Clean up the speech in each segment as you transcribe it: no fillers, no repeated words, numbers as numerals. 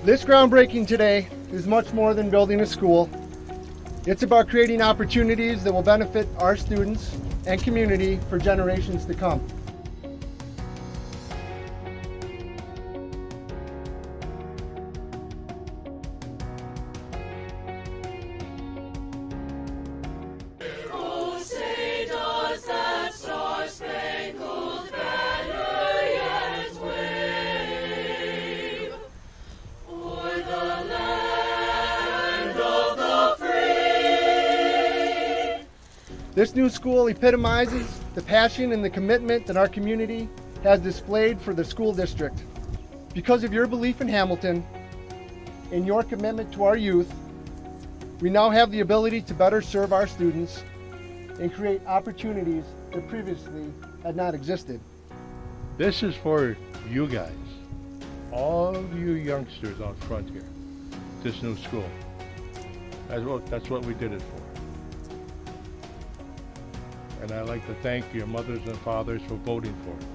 This groundbreaking today is much more than building a school. It's about creating opportunities that will benefit our students and community for generations to come. This new school epitomizes the passion and the commitment that our community has displayed for the school district. Because of your belief in Hamilton and your commitment to our youth, we now have the ability to better serve our students and create opportunities that previously had not existed. This is for you guys, all of you youngsters out front here, this new school. That's what we did it for. And I'd like to thank your mothers and fathers for voting for it.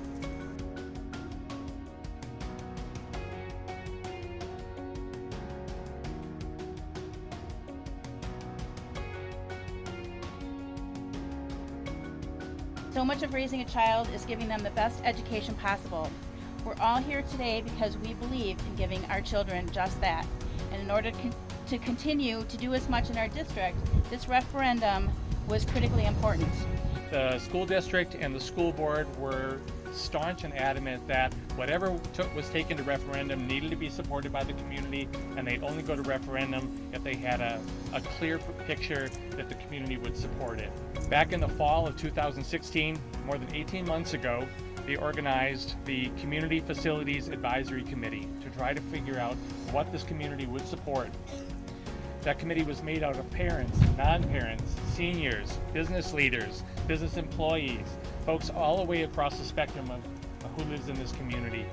So much of raising a child is giving them the best education possible. We're all here today because we believe in giving our children just that. And in order to continue to do as much in our district, this referendum was critically important. The school district and the school board were staunch and adamant that whatever was taken to referendum needed to be supported by the community, and they'd only go to referendum if they had a clear picture that the community would support it. Back in the fall of 2016, more than 18 months ago, they organized the Community Facilities Advisory Committee to try to figure out what this community would support. That committee was made out of parents, non-parents, seniors, business leaders, business employees, folks all the way across the spectrum of who lives in this community.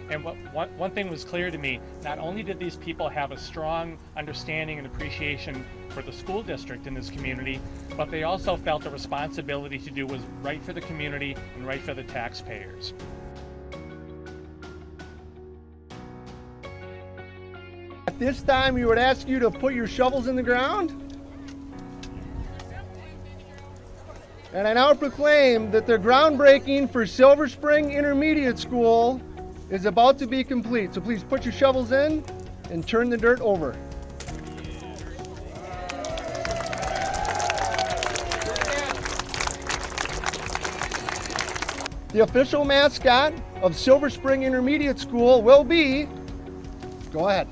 And one thing was clear to me: not only did these people have a strong understanding and appreciation for the school district in this community, but they also felt a responsibility to do what was right for the community and right for the taxpayers. At this time, we would ask you to put your shovels in the ground. And I now proclaim that the groundbreaking for Silver Spring Intermediate School is about to be complete. So please put your shovels in and turn the dirt over. The official mascot of Silver Spring Intermediate School will be, go ahead.